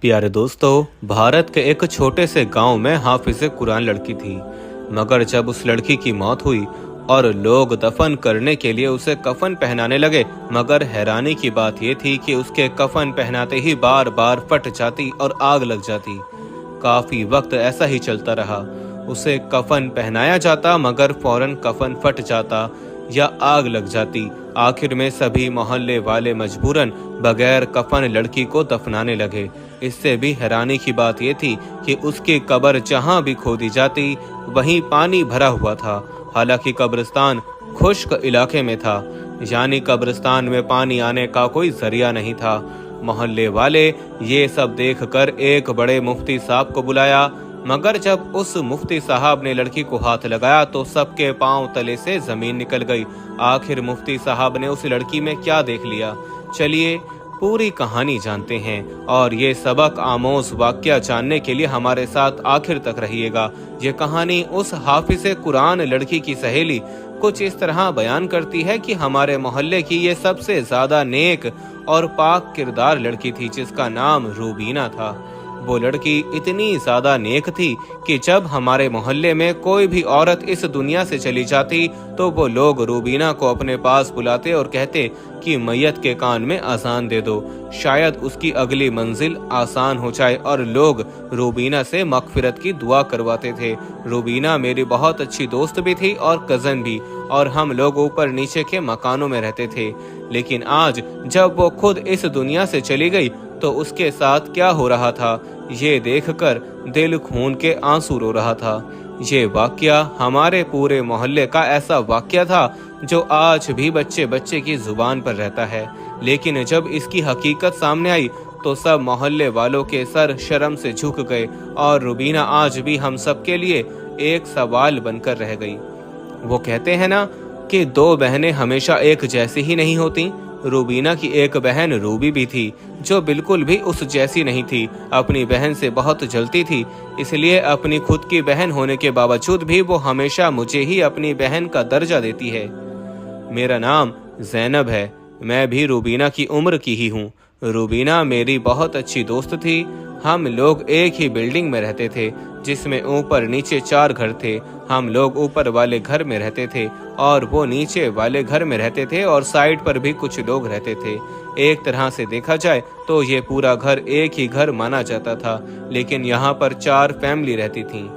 प्यारे दोस्तों, भारत के एक छोटे से गांव में हाफिज़े कुरान लड़की थी। मगर जब उस लड़की की मौत हुई और लोग दफन करने के लिए उसे कफन पहनाने लगे, मगर हैरानी की बात यह थी कि उसके कफन पहनाते ही बार बार फट जाती और आग लग जाती। काफी वक्त ऐसा ही चलता रहा। उसे कफन पहनाया जाता मगर फौरन कफन फट जाता या आग लग जाती। आखिर में सभी मोहल्ले वाले मजबूरन बगैर कफन लड़की को दफनाने लगे। इससे भी हैरानी की बात यह थी कि उसकी कब्र जहां भी खोदी जाती वहीं पानी भरा हुआ था। हालांकि कब्रिस्तान खुश्क इलाके में था, यानी कब्रिस्तान में पानी आने का कोई जरिया नहीं था। मोहल्ले वाले ये सब देखकर एक बड़े मुफ्ती साहब को बुलाया, मगर जब उस मुफ्ती साहब ने लड़की को हाथ लगाया तो सबके पांव तले से जमीन निकल गई। आखिर मुफ्ती साहब ने उस लड़की में क्या देख लिया, चलिए पूरी कहानी जानते हैं और ये सबक आमोज वाकया जानने के लिए हमारे साथ आखिर तक रहिएगा। ये कहानी उस हाफिज़े कुरान लड़की की सहेली कुछ इस तरह बयान करती है कि हमारे मोहल्ले की ये सबसे ज्यादा नेक और पाक किरदार लड़की थी, जिसका नाम रूबीना था। वो लड़की इतनी ज्यादा नेक थी कि जब हमारे मोहल्ले में कोई भी औरत इस दुनिया से चली जाती तो वो लोग रूबीना को अपने पास बुलाते और कहते कि मैयत के कान में अजान दे दो, शायद उसकी अगली मंजिल आसान हो जाए, और लोग रूबीना से मगफिरत की दुआ करवाते थे। रूबीना मेरी बहुत अच्छी दोस्त भी थी और कजन भी, और हम लोग ऊपर नीचे के मकानों में रहते थे। लेकिन आज जब वो खुद इस दुनिया से चली गई तो उसके साथ क्या हो रहा था, ये देखकर दिल खून के आंसू रो रहा था। ये वाकया हमारे पूरे मोहल्ले का ऐसा वाकया था जो आज भी बच्चे बच्चे की जुबान पर रहता है। लेकिन जब इसकी हकीकत सामने आई तो सब मोहल्ले वालों के सर शर्म से झुक गए और रूबीना आज भी हम सब के लिए एक सवाल बनकर रह गई। वो कहते हैं ना कि दो बहनें हमेशा एक जैसी ही नहीं होती। रूबीना की एक बहन रूबी भी थी जो बिल्कुल भी उस जैसी नहीं थी। अपनी बहन से बहुत जलती थी, इसलिए अपनी खुद की बहन होने के बावजूद भी वो हमेशा मुझे ही अपनी बहन का दर्जा देती है। मेरा नाम जैनब है, मैं भी रूबीना की उम्र की ही हूँ। रूबीना मेरी बहुत अच्छी दोस्त थी। हम लोग एक ही बिल्डिंग में रहते थे जिसमें ऊपर नीचे 4 घर थे। हम लोग ऊपर वाले घर में रहते थे और वो नीचे वाले घर में रहते थे, और साइड पर भी कुछ लोग रहते थे। एक तरह से देखा जाए तो ये पूरा घर एक ही घर माना जाता था, लेकिन यहाँ पर 4 फैमिली रहती थी।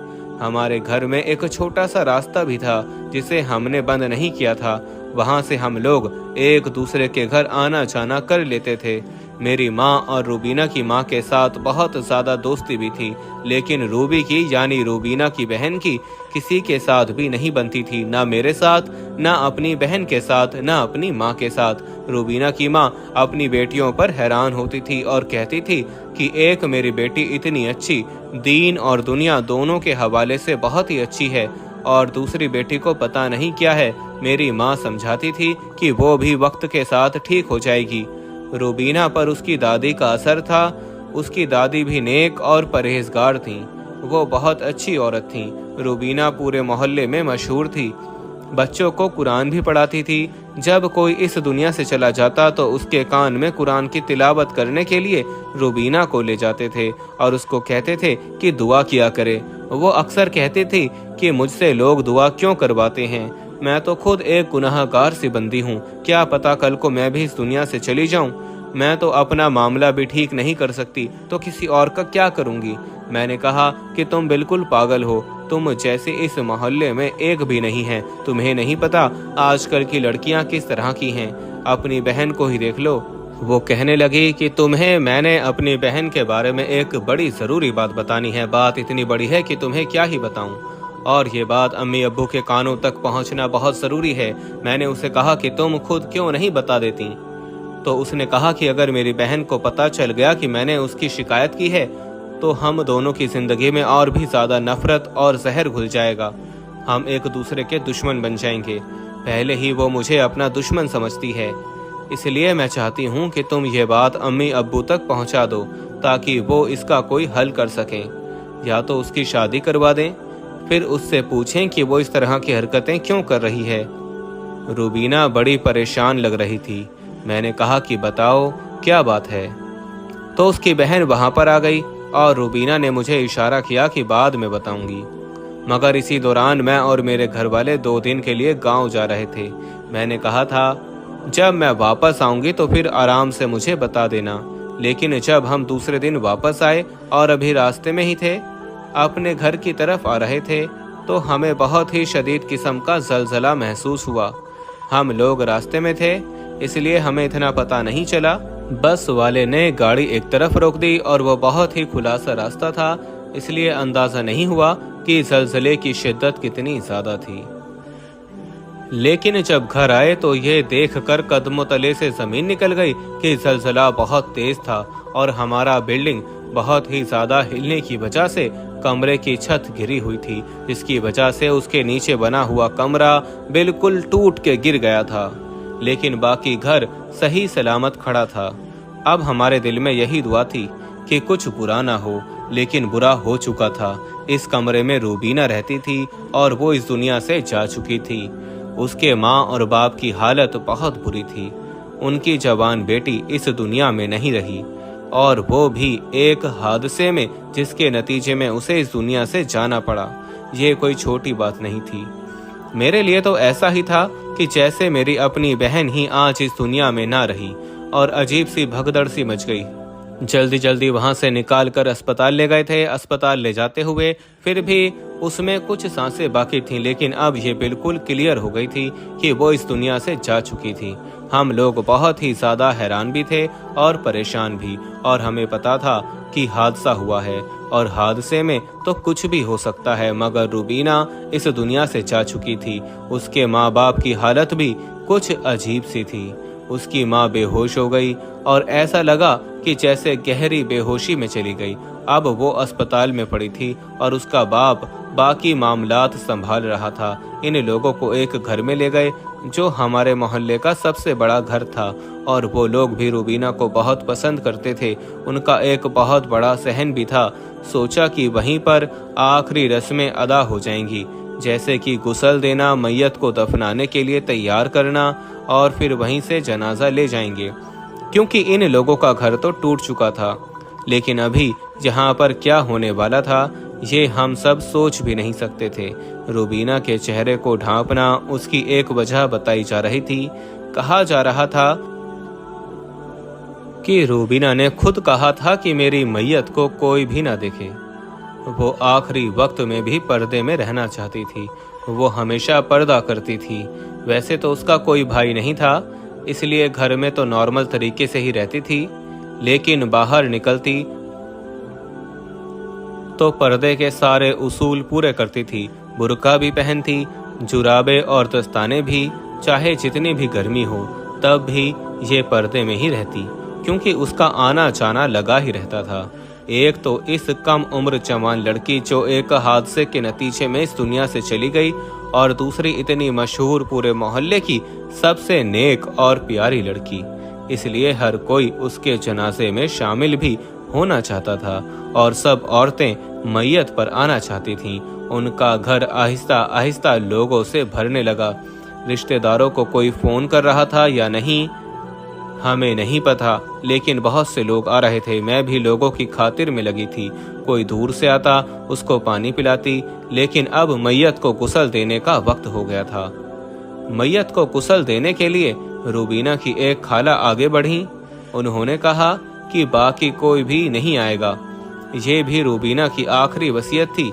हमारे घर में एक छोटा सा रास्ता भी था जिसे हमने बंद नहीं किया था। वहां से हम लोग एक दूसरे के घर आना जाना कर लेते थे। मेरी माँ और रूबीना की माँ के साथ बहुत ज्यादा दोस्ती भी थी, लेकिन रूबी की यानी रूबीना की बहन की किसी के साथ भी नहीं बनती थी, ना मेरे साथ, ना अपनी बहन के साथ, ना अपनी माँ के साथ। रूबीना की माँ अपनी बेटियों पर हैरान होती थी और कहती थी कि एक मेरी बेटी इतनी अच्छी, दीन और दुनिया दोनों के हवाले से बहुत ही अच्छी है, और दूसरी बेटी को पता नहीं क्या है। मेरी माँ समझाती थी कि वो भी वक्त के साथ ठीक हो जाएगी। रूबीना पर उसकी दादी का असर था। उसकी दादी भी नेक और परहेजगार थीं। वो बहुत अच्छी औरत थीं। रूबीना पूरे मोहल्ले में मशहूर थी। बच्चों को कुरान भी पढ़ाती थी। जब कोई इस दुनिया से चला जाता तो उसके कान में कुरान की तिलावत करने के लिए रूबीना को ले जाते थे और उसको कहते थे कि दुआ किया करे। वो अक्सर कहती थी कि मुझसे लोग दुआ क्यों करवाते हैं, मैं तो खुद एक गुनाहगार सी बंदी हूँ, क्या पता कल को मैं भी इस दुनिया से चली जाऊं। मैं तो अपना मामला भी ठीक नहीं कर सकती तो किसी और का क्या करूंगी। मैंने कहा कि तुम बिल्कुल पागल हो, तुम जैसे इस मोहल्ले में एक भी नहीं है। तुम्हें नहीं पता आजकल की लड़कियां किस तरह की हैं, अपनी बहन को ही देख लो। वो कहने लगी कि तुम्हें मैंने अपनी बहन के बारे में एक बड़ी ज़रूरी बात बतानी है। बात इतनी बड़ी है कि तुम्हें क्या ही बताऊं, और ये बात अम्मी अब्बू के कानों तक पहुंचना बहुत ज़रूरी है। मैंने उसे कहा कि तुम खुद क्यों नहीं बता देती। तो उसने कहा कि अगर मेरी बहन को पता चल गया कि मैंने उसकी शिकायत की है तो हम दोनों की ज़िंदगी में और भी ज़्यादा नफरत और जहर घुल जाएगा। हम एक दूसरे के दुश्मन बन जाएंगे। पहले ही वो मुझे अपना दुश्मन समझती है, इसलिए मैं चाहती हूँ कि तुम ये बात अम्मी अब्बू तक पहुँचा दो ताकि वो इसका कोई हल कर सकें। या तो उसकी शादी करवा दें, फिर उससे पूछें कि वो इस तरह की हरकतें क्यों कर रही है। रूबीना बड़ी परेशान लग रही थी। मैंने कहा कि बताओ क्या बात है। तो उसकी बहन वहां पर आ गई और रूबीना ने मुझे इशारा किया कि बाद में बताऊंगी। मगर इसी दौरान मैं और मेरे घर वाले 2 दिन के लिए गांव जा रहे थे। मैंने कहा था जब मैं वापस आऊंगी तो फिर आराम से मुझे बता देना। लेकिन जब हम दूसरे दिन वापस आए और अभी रास्ते में ही थे, अपने घर की तरफ आ रहे थे, तो हमें बहुत ही शदीद किस्म का जलजला महसूस हुआ। हम लोग रास्ते में थे, इसलिए हमें इतना पता नहीं चला। बस वाले ने गाड़ी एक तरफ रोक दी और वो बहुत ही खुला सा रास्ता था, इसलिए अंदाजा नहीं हुआ कि जलजले की शिद्दत कितनी ज्यादा थी। लेकिन जब घर आए तो ये देखकर कदमों तले से जमीन निकल गई कि जलजला बहुत तेज था और हमारा बिल्डिंग बहुत ही ज्यादा हिलने की वजह से कमरे की छत गिरी हुई थी, जिसकी वजह से उसके नीचे बना हुआ कमरा बिल्कुल टूट के गिर गया था। लेकिन बाकी घर सही सलामत खड़ा था। अब हमारे दिल में यही दुआ थी कि कुछ बुरा ना हो, लेकिन बुरा हो चुका था। इस कमरे में रूबीना रहती थी और वो इस दुनिया से जा चुकी थी। उसके माँ और बाप की हालत बहुत बुरी थी। उनकी जवान बेटी इस दुनिया में नहीं रही, और वो भी एक हादसे में, जिसके नतीजे में उसे इस दुनिया से जाना पड़ा। ये कोई छोटी बात नहीं थी। मेरे लिए तो ऐसा ही था कि जैसे मेरी अपनी बहन ही आज इस दुनिया में ना रही, और अजीब सी भगदड़ सी मच गई। जल्दी जल्दी वहां से निकाल कर अस्पताल ले गए थे। अस्पताल ले जाते हुए फिर भी उसमें कुछ सांसें बाकी थीं, लेकिन अब ये बिल्कुल क्लियर हो गई थी कि वो इस दुनिया से जा चुकी थी। हम लोग बहुत ही ज्यादा हैरान भी थे और परेशान भी, और हमें पता था कि हादसा हुआ है और हादसे में तो कुछ भी हो सकता है, मगर रूबीना इस दुनिया से जा चुकी थी। उसके माँ बाप की हालत भी कुछ अजीब सी थी। उसकी माँ बेहोश हो गई और ऐसा लगा कि जैसे गहरी बेहोशी में चली गई। अब वो अस्पताल में पड़ी थी और उसका बाप बाकी मामलात संभाल रहा था। इन लोगों को एक घर में ले गए जो हमारे मोहल्ले का सबसे बड़ा घर था, और वो लोग भी रूबीना को बहुत पसंद करते थे। उनका एक बहुत बड़ा सहन भी था। सोचा कि वहीं पर आखिरी रस्में अदा हो जाएंगी, जैसे कि गुस्ल देना, मैयत को दफनाने के लिए तैयार करना, और फिर वहीं से जनाजा ले जाएंगे, क्योंकि इन लोगों का घर तो टूट चुका था। लेकिन अभी जहां पर क्या होने वाला था, ये हम सब सोच भी नहीं सकते थे। रूबीना के चेहरे को ढांपना उसकी एक वजह बताई जा रही थी। कहा जा रहा था कि रूबीना ने खुद कहा था कि मेरी मैयत को कोई भी ना देखे। वो आखिरी वक्त में भी पर्दे में रहना चाहती थी। वो हमेशा पर्दा करती थी। वैसे तो उसका कोई भाई नहीं था, इसलिए घर में तो नॉर्मल तरीके से ही रहती थी, लेकिन बाहर निकलती तो पर्दे के सारे उसूल पूरे करती थी। बुर्का भी पहनती, जुराबे और दस्ताने भी, चाहे जितनी भी गर्मी हो तब भी ये पर्दे में ही रहती, क्योंकि उसका आना जाना लगा ही रहता था। एक तो इस कम उम्र जवान लड़की जो एक हादसे के नतीजे में इस दुनिया से चली गई, और दूसरी इतनी मशहूर पूरे मोहल्ले की सबसे नेक और प्यारी लड़की। इसलिए हर कोई उसके जनाजे में शामिल भी होना चाहता था, और सब औरतें मैयत पर आना चाहती थीं। उनका घर आहिस्ता आहिस्ता लोगों से भरने लगा। रिश्तेदारों को कोई फोन कर रहा था या नहीं हमें नहीं पता, लेकिन बहुत से लोग आ रहे थे। मैं भी लोगों की खातिर में लगी थी। कोई दूर से आता, उसको पानी पिलाती, लेकिन अब मैयत को गुस्ल देने का वक्त हो गया था। मैयत को गुस्ल देने के लिए रूबीना की एक खाला आगे बढ़ी। उन्होंने कहा कि बाकी कोई भी नहीं आएगा। ये भी रूबीना की आखिरी वसीयत थी।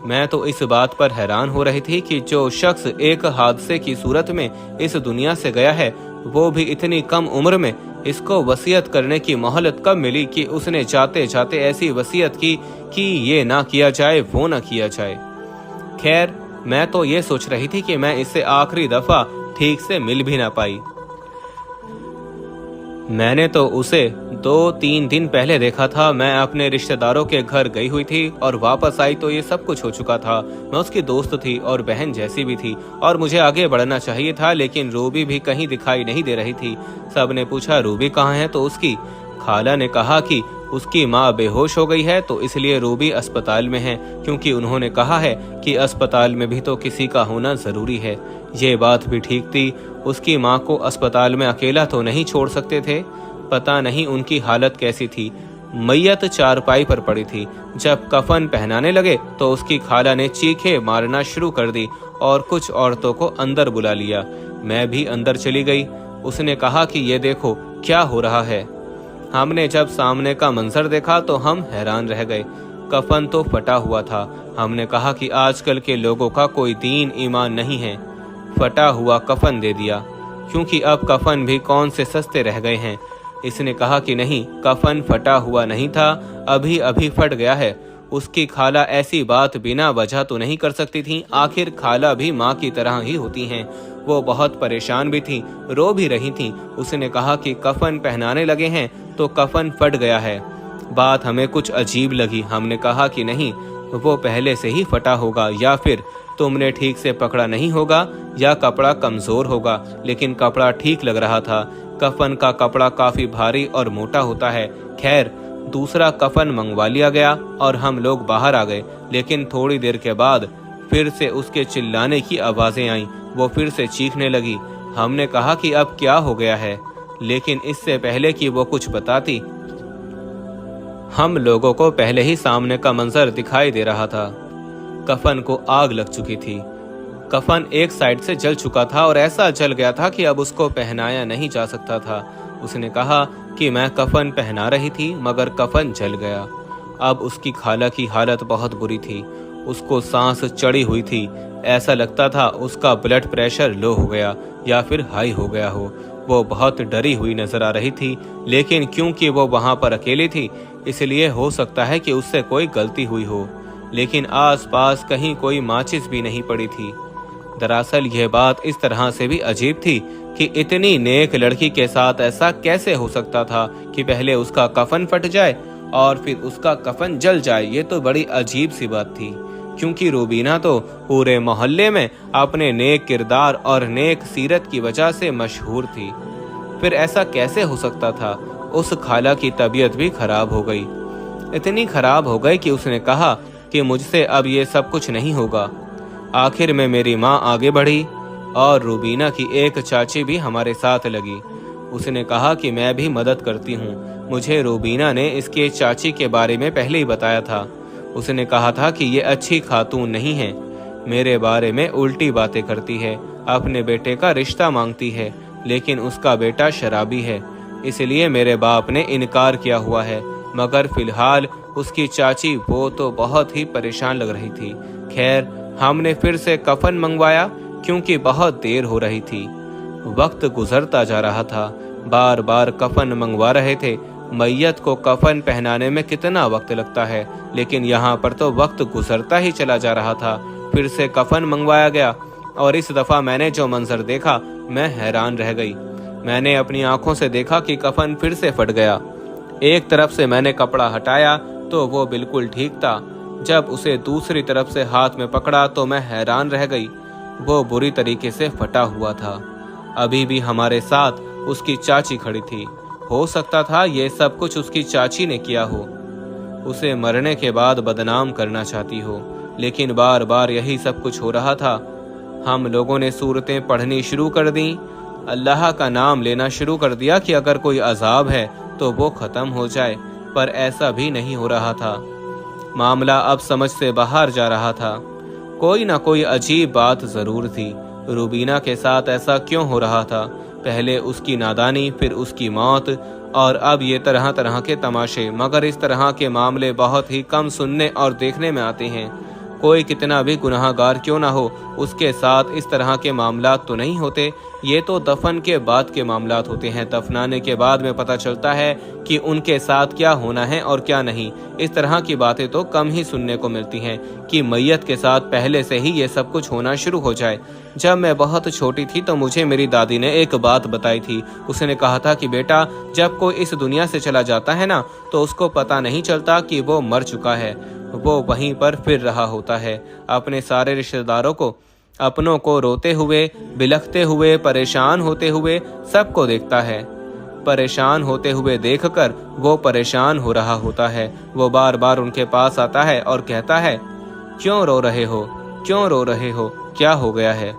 मैं तो इस बात पर हैरान हो रही थी कि जो शख्स एक हादसे की सूरत में इस दुनिया से गया है, वो भी इतनी कम उम्र में इसको वसीयत करने की मोहलत कब मिली कि उसने जाते जाते ऐसी वसीयत की कि ये ना किया जाए, वो ना किया जाए। खैर, मैं तो ये सोच रही थी कि मैं इससे आखिरी दफा ठीक से मिल भी ना पाई। मैंने तो उसे 2-3 दिन पहले देखा था। मैं अपने रिश्तेदारों के घर गई हुई थी और वापस आई तो ये सब कुछ हो चुका था। मैं उसकी दोस्त थी और बहन जैसी भी थी, और मुझे आगे बढ़ना चाहिए था, लेकिन रूबी भी कहीं दिखाई नहीं दे रही थी। सबने पूछा रूबी कहाँ है, तो उसकी खाला ने कहा कि उसकी माँ बेहोश हो गई है, तो इसलिए रूबी अस्पताल में है, क्योंकि उन्होंने कहा है कि अस्पताल में भी तो किसी का होना जरूरी है। ये बात भी ठीक थी। उसकी माँ को अस्पताल में अकेला तो नहीं छोड़ सकते थे। पता नहीं उनकी हालत कैसी थी। मैयत चारपाई पर पड़ी थी। जब कफन पहनाने लगे तो उसकी खाला ने चीखे मारना शुरू कर दी और कुछ औरतों को अंदर बुला लिया। मैं भी अंदर चली गई। उसने कहा कि ये देखो क्या हो रहा है। हमने जब सामने का मंजर देखा तो हम हैरान रह गए। कफन तो फटा हुआ था। हमने कहा कि आजकल के लोगों का कोई दीन ईमान नहीं है, फटा हुआ कफन दे दिया, क्योंकि अब कफन भी कौन से सस्ते रह गए हैं। इसने कहा कि नहीं, कफन फटा हुआ नहीं था, अभी अभी फट गया है। उसकी खाला ऐसी बात बिना वजह तो नहीं कर सकती थी, आखिर खाला भी माँ की तरह ही होती हैं। वो बहुत परेशान भी थी, रो भी रही थी। उसने कहा कि कफन पहनाने लगे हैं तो कफन फट गया है। बात हमें कुछ अजीब लगी। हमने कहा कि नहीं, वो पहले से ही फटा होगा, या फिर तुमने ठीक से पकड़ा नहीं होगा, या कपड़ा कमजोर होगा। लेकिन कपड़ा ठीक लग रहा था। कफन का कपड़ा काफी भारी और मोटा होता है। खैर, दूसरा कफन मंगवा लिया गया और हम लोग बाहर आ गए। लेकिन थोड़ी देर के बाद फिर से उसके चिल्लाने की आवाजें आईं। वो फिर से चीखने लगी। हमने कहा कि अब क्या हो गया है, लेकिन इससे पहले कि वो कुछ बताती, हम लोगों को पहले ही सामने का मंजर दिखाई दे रहा था। कफन को आग लग चुकी थी। कफन एक साइड से जल चुका था और ऐसा जल गया था कि अब उसको पहनाया नहीं जा सकता था। उसने कहा कि मैं कफन पहना रही थी मगर कफन जल गया। अब उसकी खाला की हालत बहुत बुरी थी। उसको सांस चढ़ी हुई थी। ऐसा लगता था उसका ब्लड प्रेशर लो हो गया या फिर हाई हो गया हो। वो बहुत डरी हुई नजर आ रही थी, लेकिन क्योंकि वो वहां पर अकेली थी इसलिए हो सकता है कि उससे कोई गलती हुई हो। लेकिन आसपास कहीं कोई माचिस भी नहीं पड़ी थी। दरअसल यह बात इस तरह से भी अजीब थी कि इतनी नेक लड़की के साथ ऐसा कैसे हो सकता था कि पहले उसका कफन फट जाए और फिर उसका कफन जल जाए। ये तो बड़ी अजीब सी बात थी, क्योंकि रूबीना तो पूरे मोहल्ले में अपने नेक किरदार और नेक सीरत की वजह से मशहूर थी। फिर ऐसा कैसे हो सकता था? उस खाला की तबीयत भी खराब हो गई। इतनी खराब हो गई कि उसने कहा कि मुझसे अब ये सब कुछ नहीं होगा। आखिर में मेरी माँ आगे बढ़ी और रूबीना की एक चाची भी हमारे साथ लगी। उसने कहा कि मैं भी मदद करती हूँ। मुझे रूबीना ने इसके चाची के बारे में पहले ही बताया था। उसने कहा था कि ये अच्छी खातून नहीं है, मेरे बारे में उल्टी बातें करती है, अपने बेटे का रिश्ता मांगती है, लेकिन उसका बेटा शराबी है, इसलिए मेरे बाप ने इनकार किया हुआ है। मगर फिलहाल उसकी चाची वो तो बहुत ही परेशान लग रही थी। खैर, हमने फिर से कफन मंगवाया क्योंकि बहुत देर हो रही थी। वक्त गुजरता जा रहा था। बार बार कफन मंगवा रहे थे। मैयत को कफन पहनाने में कितना वक्त लगता है, लेकिन यहाँ पर तो वक्त गुजरता ही चला जा रहा था। फिर से कफन मंगवाया गया और इस दफा मैंने जो मंजर देखा, मैं हैरान रह गई। मैंने अपनी आंखों से देखा कि कफन फिर से फट गया। एक तरफ से मैंने कपड़ा हटाया तो वो बिल्कुल ठीक था। जब उसे दूसरी तरफ से हाथ में पकड़ा तो मैं हैरान रह गई। वो बुरी तरीके से फटा हुआ था। अभी भी हमारे साथ उसकी चाची खड़ी थी। हो सकता था ये सब कुछ उसकी चाची ने किया हो, उसे मरने के बाद बदनाम करना चाहती हो, लेकिन बार बार यही सब कुछ हो रहा था। हम लोगों ने सूरतें पढ़नी शुरू कर दी, अल्लाह का नाम लेना शुरू कर दिया कि अगर कोई अजाब है तो वो खत्म हो जाए, पर ऐसा भी नहीं हो रहा था। मामला अब समझ से बाहर जा रहा था। कोई ना कोई अजीब बात जरूर थी। रूबीना के साथ ऐसा क्यों हो रहा था? पहले उसकी नादानी, फिर उसकी मौत, और अब ये तरह तरह के तमाशे। मगर इस तरह के मामले बहुत ही कम सुनने और देखने में आते हैं। कोई कितना भी गुनाहगार क्यों ना हो, उसके साथ इस तरह के मामलात तो नहीं होते। ये तो दफन के बाद के मामलात होते हैं। दफनाने के बाद में पता चलता है कि उनके साथ क्या होना है और क्या नहीं। इस तरह की बातें तो कम ही सुनने को मिलती हैं कि मैयत के साथ पहले से ही ये सब कुछ होना शुरू हो जाए। जब मैं बहुत छोटी थी तो मुझे मेरी दादी ने एक बात बताई थी। उसने कहा था कि बेटा, जब कोई इस दुनिया से चला जाता है ना, तो उसको पता नहीं चलता कि वो मर चुका है। वो वहीं पर फिर रहा होता है। अपने सारे रिश्तेदारों को, अपनों को रोते हुए, बिलखते हुए, परेशान होते हुए सबको देखता है। परेशान होते हुए देखकर वो परेशान हो रहा होता है। वो बार बार उनके पास आता है और कहता है, क्यों रो रहे हो, क्यों रो रहे हो, क्या हो गया है?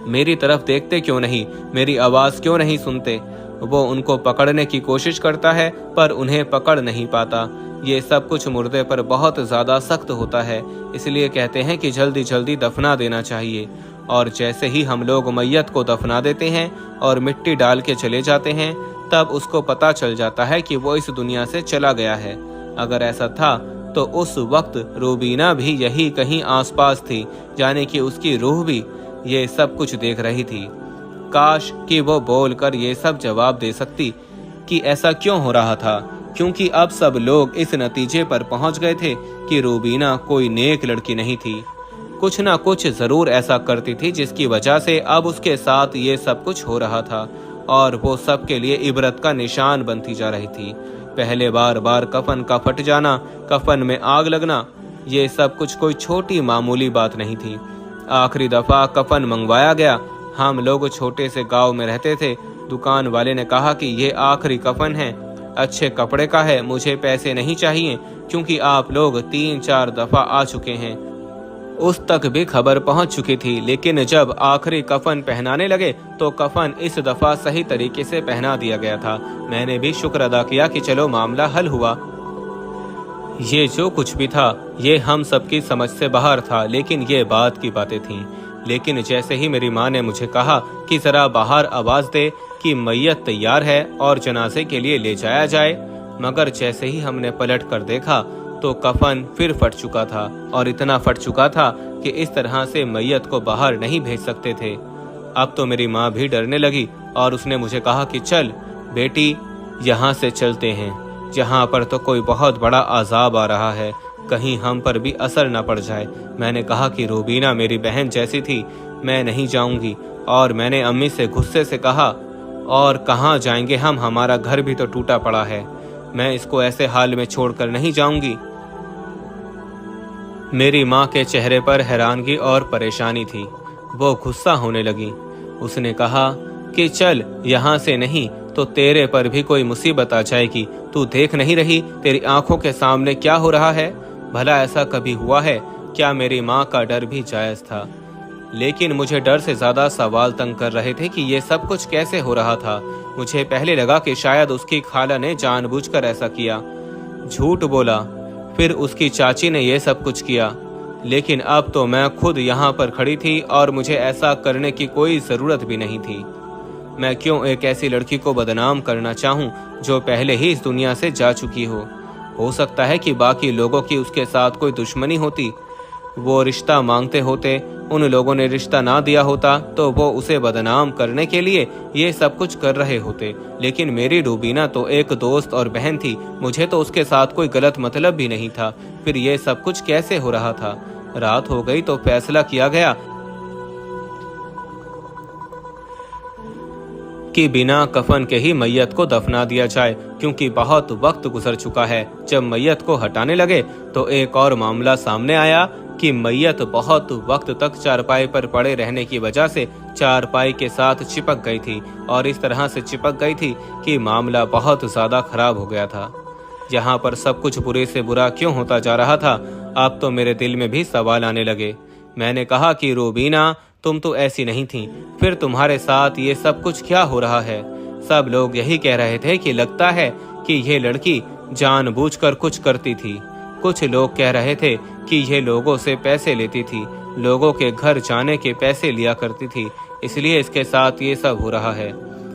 मेरी तरफ देखते क्यों नहीं, मेरी आवाज़ क्यों नहीं सुनते? वो उनको पकड़ने की कोशिश करता है पर उन्हें पकड़ नहीं पाता। ये सब कुछ मुर्दे पर बहुत ज्यादा सख्त होता है, इसलिए कहते हैं कि जल्दी जल्दी दफना देना चाहिए। और जैसे ही हम लोग मैयत को दफना देते हैं और मिट्टी डाल के चले जाते हैं, तब उसको पता चल जाता है कि वो इस दुनिया से चला गया है। अगर ऐसा था तो उस वक्त रूबीना भी यही कहीं आसपास थी, यानी कि उसकी रूह भी ये सब कुछ देख रही थी। काश कि वो बोलकर ये सब जवाब दे सकती कि ऐसा क्यों हो रहा था, क्योंकि अब सब लोग इस नतीजे पर पहुंच गए थे कि रूबीना कोई नेक लड़की नहीं थी। कुछ ना कुछ जरूर ऐसा करती थी जिसकी वजह से अब उसके साथ ये सब कुछ हो रहा था, और वो सबके लिए इबरत का निशान बनती जा रही थी। पहले बार बार कफन का फट जाना, कफन में आग लगना, ये सब कुछ कोई छोटी मामूली बात नहीं थी। आखिरी दफा कफन मंगवाया गया। हम लोग छोटे से गांव में रहते थे। दुकान वाले ने कहा कि ये आखिरी कफन है, अच्छे कपड़े का है, मुझे पैसे नहीं चाहिए क्योंकि आप लोग 3-4 दफा आ चुके हैं। उस तक भी खबर पहुंच चुकी थी, लेकिन जब आखिरी कफन पहनाने लगे तो कफन इस दफा सही तरीके से पहना दिया गया था। मैंने भी शुक्र अदा किया कि चलो मामला हल हुआ। ये जो कुछ भी था ये हम सबकी समझ से बाहर था, लेकिन ये बात की बातें थीं। लेकिन जैसे ही मेरी माँ ने मुझे कहा कि जरा बाहर आवाज दे कि मैयत तैयार है और जनाजे के लिए ले जाया जाए, मगर जैसे ही हमने पलट कर देखा तो कफन फिर फट चुका था, और इतना फट चुका था कि इस तरह से मैयत को बाहर नहीं भेज सकते थे। अब तो मेरी माँ भी डरने लगी और उसने मुझे कहा कि चल बेटी, यहाँ से चलते हैं, जहाँ पर तो कोई बहुत बड़ा अजाब आ रहा है, कहीं हम पर भी असर न पड़ जाए। मैंने कहा कि रूबीना मेरी बहन जैसी थी, मैं नहीं जाऊंगी। और मैंने अम्मी से गुस्से से कहा, और कहाँ जाएंगे हम, हमारा घर भी तो टूटा पड़ा है, मैं इसको ऐसे हाल में छोड़कर नहीं जाऊंगी। मेरी माँ के चेहरे पर हैरानगी और परेशानी थी। वो गुस्सा होने लगी। उसने कहा कि चल, यहाँ से नहीं तो तेरे पर भी कोई मुसीबत आ जाएगी। तू देख नहीं रही तेरी आंखों के सामने क्या हो रहा है? भला ऐसा कभी हुआ है क्या? मेरी माँ का डर भी जायज था, लेकिन मुझे डर से ज्यादा सवाल तंग कर रहे थे कि ये सब कुछ कैसे हो रहा था। मुझे पहले लगा कि शायद उसकी खाला ने जानबूझकर ऐसा किया, झूठ बोला, फिर उसकी चाची ने ये सब कुछ किया। लेकिन अब तो मैं खुद यहाँ पर खड़ी थी और मुझे ऐसा करने की कोई जरूरत भी नहीं थी। मैं क्यों एक ऐसी लड़की को बदनाम करना चाहूँ जो पहले ही इस दुनिया से जा चुकी हो सकता है कि बाकी लोगों की उसके साथ कोई दुश्मनी होती, वो रिश्ता मांगते होते, उन लोगों ने रिश्ता ना दिया होता तो वो उसे बदनाम करने के लिए ये सब कुछ कर रहे होते। लेकिन मेरी रूबीना तो एक दोस्त और बहन थी, मुझे तो उसके साथ कोई गलत मतलब भी नहीं था। फिर ये सब कुछ कैसे हो रहा था? रात हो गई तो फैसला किया गया कि बिना कफन के ही मैयत को दफना दिया जाए, क्योंकि बहुत वक्त गुजर चुका है। जब मैयत को हटाने लगे तो एक और मामला सामने आया कि मैयत बहुत वक्त तक चारपाई पर पड़े रहने की वजह से चारपाई के साथ चिपक गई थी, और इस तरह से चिपक गई थी कि मामला बहुत ज्यादा खराब हो गया था। यहाँ पर सब कुछ बुरे से बुरा क्यों होता जा रहा था? अब तो मेरे दिल में भी सवाल आने लगे। मैंने कहा कि रूबीना, तुम तो ऐसी नहीं थी, फिर तुम्हारे साथ ये सब कुछ क्या हो रहा है? सब लोग यही कह रहे थे कि लगता है कि ये लड़की जानबूझकर कुछ करती थी। कुछ लोग कह रहे थे कि ये लोगों से पैसे लेती थी, लोगों के घर जाने के पैसे लिया करती थी, इसलिए इसके साथ ये सब हो रहा है।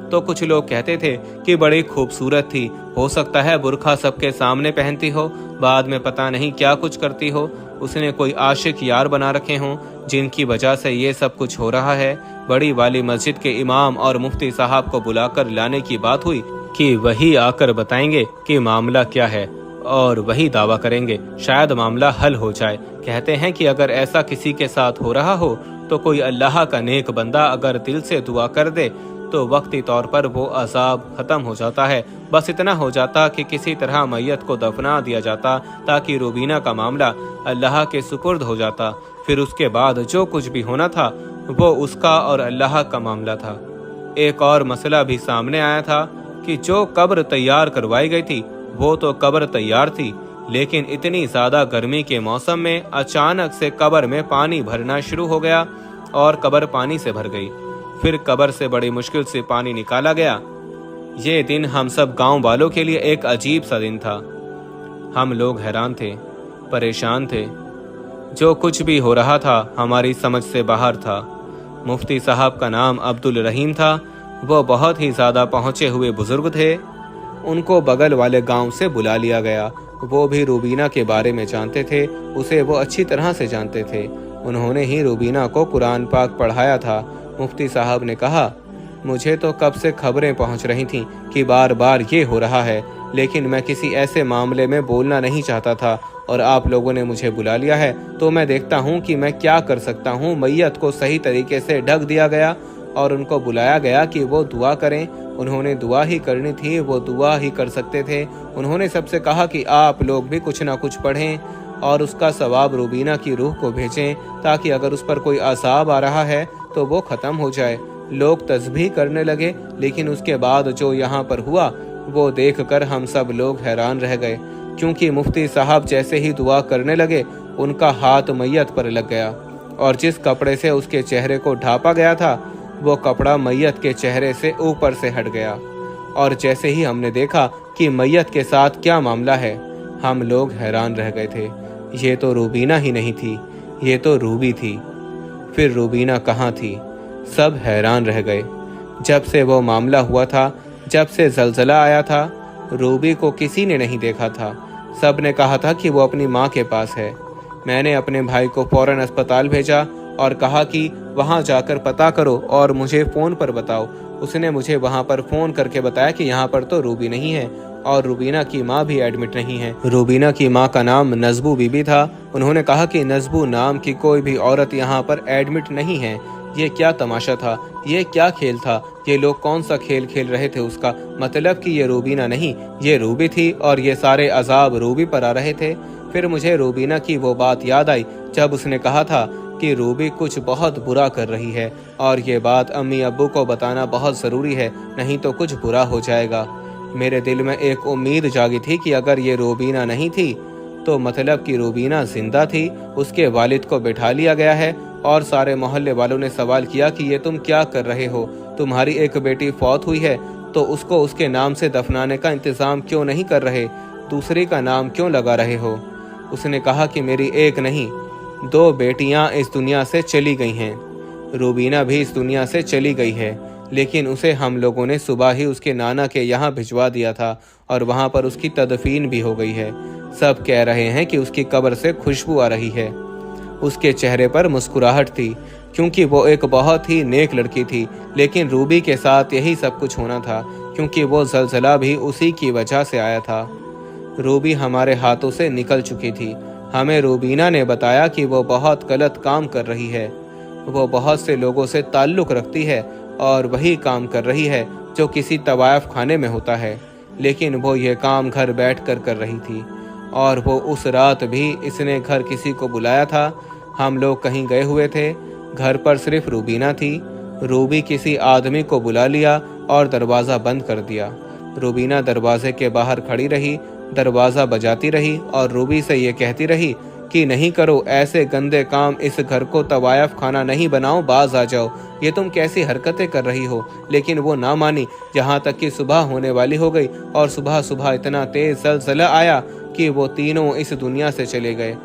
तो कुछ लोग कहते थे कि बड़ी खूबसूरत थी, हो सकता है बुर्खा सबके सामने पहनती हो, बाद में पता नहीं क्या कुछ करती हो, उसने कोई आशिक यार बना रखे हों जिनकी वजह से ये सब कुछ हो रहा है। बड़ी वाली मस्जिद के इमाम और मुफ्ती साहब को बुलाकर लाने की बात हुई कि वही आकर बताएंगे कि मामला क्या है और वही दावा करेंगे, शायद मामला हल हो जाए। कहते हैं कि अगर ऐसा किसी के साथ हो रहा हो तो कोई अल्लाह का नेक बंदा अगर दिल से दुआ कर दे तो वक्ती तौर पर वो अजाब खत्म हो जाता है। बस इतना हो जाता कि किसी तरह मैयत को दफना दिया जाता ताकि रूबीना का मामला अल्लाह के सुपुर्द हो जाता। फिर उसके बाद जो कुछ भी होना था वो उसका और अल्लाह का मामला था। एक और मसला भी सामने आया था कि जो कब्र तैयार करवाई गई थी वो तो कब्र तैयार थी, लेकिन इतनी ज्यादा गर्मी के मौसम में अचानक से कब्र में पानी भरना शुरू हो गया और कब्र पानी से भर गई। फिर कब्र से बड़ी मुश्किल से पानी निकाला गया। ये दिन हम सब गांव वालों के लिए एक अजीब सा दिन था। हम लोग हैरान थे, परेशान थे। जो कुछ भी हो रहा था हमारी समझ से बाहर था। मुफ्ती साहब का नाम अब्दुल रहीम था। वो बहुत ही ज़्यादा पहुँचे हुए बुजुर्ग थे। उनको बगल वाले गांव से बुला लिया गया। वो भी रूबीना के बारे में जानते थे, उसे वो अच्छी तरह से जानते थे। उन्होंने ही रूबीना को कुरान पाक पढ़ाया था। मुफ्ती साहब ने कहा, मुझे तो कब से खबरें पहुंच रही थीं कि बार बार ये हो रहा है, लेकिन मैं किसी ऐसे मामले में बोलना नहीं चाहता था और आप लोगों ने मुझे बुला लिया है तो मैं देखता हूँ कि मैं क्या कर सकता हूँ। मैयत को सही तरीके से ढक दिया गया और उनको बुलाया गया कि वो दुआ करें। उन्होंने दुआ ही करनी थी, वो दुआ ही कर सकते थे। उन्होंने सबसे कहा कि आप लोग भी कुछ ना कुछ पढ़ें और उसका सवाब रूबीना की रूह को भेजें, ताकि अगर उस पर कोई अज़ाब आ रहा है तो वो ख़त्म हो जाए। लोग तस्बीह करने लगे, लेकिन उसके बाद जो यहाँ पर हुआ वो देखकर हम सब लोग हैरान रह गए, क्योंकि मुफ्ती साहब जैसे ही दुआ करने लगे उनका हाथ मैयत पर लग गया और जिस कपड़े से उसके चेहरे को ढांपा गया था वो कपड़ा मैयत के चेहरे से ऊपर से हट गया। और जैसे ही हमने देखा कि मैयत के साथ क्या मामला है, हम लोग हैरान रह गए थे। ये तो रूबीना ही नहीं थी, ये तो रूबी थी। फिर रूबीना कहाँ थी? सब हैरान रह गए। जब से वो मामला हुआ था, जब से ज़लज़ला आया था, रूबी को किसी ने नहीं देखा था। सब ने कहा था कि वो अपनी माँ के पास है। मैंने अपने भाई को फौरन अस्पताल भेजा और कहा कि वहाँ जाकर पता करो और मुझे फ़ोन पर बताओ। उसने मुझे वहाँ पर फ़ोन करके बताया कि यहाँ पर तो रूबी नहीं है और रूबीना की माँ भी एडमिट नहीं है। रूबीना की माँ का नाम नज़बू बीबी था। उन्होंने कहा कि नज़बू नाम की कोई भी औरत यहाँ पर एडमिट नहीं है। ये क्या तमाशा था, ये क्या खेल था, ये लोग कौन सा खेल खेल रहे थे उसका? मतलब कि ये रूबीना नहीं, ये रूबी थी और ये सारे अजाब रूबी पर आ रहे थे। फिर मुझे रूबीना की वो बात याद आई जब उसने कहा था कि रूबी कुछ बहुत बुरा कर रही है और ये बात अम्मी अब्बू को बताना बहुत ज़रूरी है, नहीं तो कुछ बुरा हो जाएगा। मेरे दिल में एक उम्मीद जागी थी कि अगर ये रूबीना नहीं थी तो मतलब कि रूबीना जिंदा थी। उसके वालिद को बिठा लिया गया है और सारे मोहल्ले वालों ने सवाल किया कि ये तुम क्या कर रहे हो? तुम्हारी एक बेटी फौत हुई है तो उसको उसके नाम से दफनाने का इंतज़ाम क्यों नहीं कर रहे? दूसरी का नाम क्यों लगा रहे हो? उसने कहा कि मेरी एक नहीं, 2 बेटियां इस दुनिया से चली गई हैं। रूबीना भी इस दुनिया से चली गई है, लेकिन उसे हम लोगों ने सुबह ही उसके नाना के यहाँ भिजवा दिया था और वहाँ पर उसकी तदफीन भी हो गई है। सब कह रहे हैं कि उसकी कब्र से खुशबू आ रही है। उसके चेहरे पर मुस्कुराहट थी, क्योंकि वो एक बहुत ही नेक लड़की थी। लेकिन रूबी के साथ यही सब कुछ होना था, क्योंकि वो ज़लज़ला भी उसी की वजह से आया था। रूबी हमारे हाथों से निकल चुकी थी। हमें रूबीना ने बताया कि वो बहुत गलत काम कर रही है। वो बहुत से लोगों से ताल्लुक़ रखती है और वही काम कर रही है जो किसी तवायफ खाने में होता है, लेकिन वो ये काम घर बैठकर कर रही थी। और वो उस रात भी इसने घर किसी को बुलाया था। हम लोग कहीं गए हुए थे, घर पर सिर्फ रूबीना थी। रूबी किसी आदमी को बुला लिया और दरवाज़ा बंद कर दिया। रूबीना दरवाजे के बाहर खड़ी रही, दरवाज़ा बजाती रही और रूबी से ये कहती रही कि नहीं करो ऐसे गंदे काम, इस घर को तवायफ खाना नहीं बनाओ, बाज आ जाओ, ये तुम कैसी हरकतें कर रही हो। लेकिन वो ना मानी, यहाँ तक कि सुबह होने वाली हो गई और सुबह सुबह इतना तेज ज़लज़ला आया कि वो तीनों इस दुनिया से चले गए।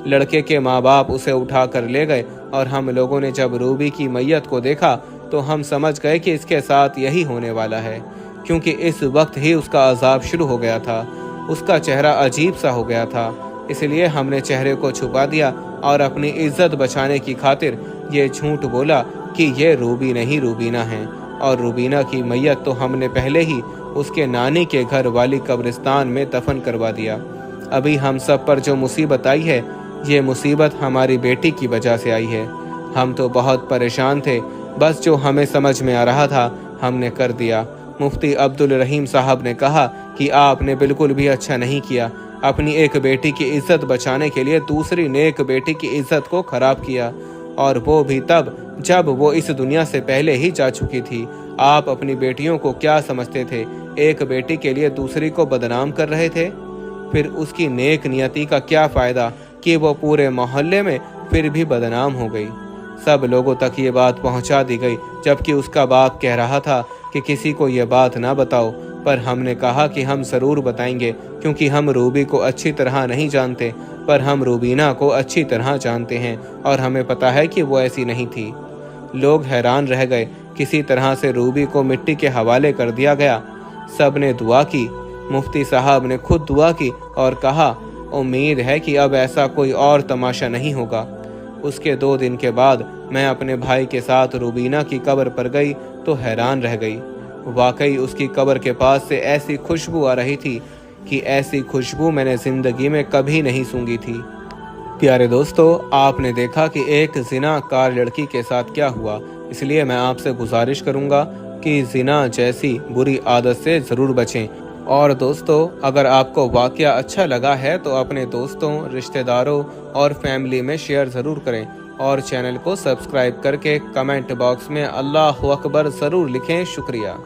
लड़के के माँ बाप उसे उठा कर ले गए और हम लोगों ने जब रूबी की मैयत को देखा तो हम समझ गए कि इसके साथ यही होने वाला है, क्योंकि इस वक्त ही उसका अजाब शुरू हो गया था। उसका चेहरा अजीब सा हो गया था, इसलिए हमने चेहरे को छुपा दिया और अपनी इज्जत बचाने की खातिर ये झूठ बोला कि ये रूबी नहीं रूबीना है। और रूबीना की मैयत तो हमने पहले ही उसके नानी के घर वाली कब्रिस्तान में दफन करवा दिया। अभी हम सब पर जो मुसीबत आई है, ये मुसीबत हमारी बेटी की वजह से आई है। हम तो बहुत परेशान थे, बस जो हमें समझ में आ रहा था हमने कर दिया। मुफ्ती अब्दुल रहीम साहब ने कहा कि आपने बिल्कुल भी अच्छा नहीं किया। अपनी एक बेटी की इज्जत बचाने के लिए दूसरी नेक बेटी की इज्जत को खराब किया, और वो भी तब जब वो इस दुनिया से पहले ही जा चुकी थी। आप अपनी बेटियों को क्या समझते थे? एक बेटी के लिए दूसरी को बदनाम कर रहे थे। फिर उसकी नेक नियति का क्या फ़ायदा कि वो पूरे मोहल्ले में फिर भी बदनाम हो गई। सब लोगों तक ये बात पहुंचा दी गई, जबकि उसका बाप कह रहा था कि किसी को ये बात ना बताओ, पर हमने कहा कि हम ज़रूर बताएंगे, क्योंकि हम रूबी को अच्छी तरह नहीं जानते, पर हम रूबीना को अच्छी तरह जानते हैं और हमें पता है कि वो ऐसी नहीं थी। लोग हैरान रह गए। किसी तरह से रूबी को मिट्टी के हवाले कर दिया गया। सब ने दुआ की। मुफ्ती साहब ने खुद दुआ की और कहा, उम्मीद है कि अब ऐसा कोई और तमाशा नहीं होगा। उसके 2 दिन के बाद मैं अपने भाई के साथ रूबीना की कब्र पर गई तो हैरान रह गई। वाकई उसकी कब्र के पास से ऐसी खुशबू आ रही थी कि ऐसी खुशबू मैंने ज़िंदगी में कभी नहीं सूंघी थी। प्यारे दोस्तों, आपने देखा कि एक ज़िनाकार लड़की के साथ क्या हुआ, इसलिए मैं आपसे गुजारिश करूंगा कि ज़िना जैसी बुरी आदत से ज़रूर बचें। और दोस्तों, अगर आपको वाक़या अच्छा लगा है तो अपने दोस्तों, रिश्तेदारों और फैमिली में शेयर ज़रूर करें और चैनल को सब्सक्राइब करके कमेंट बॉक्स में अल्लाहु अकबर ज़रूर लिखें। शुक्रिया।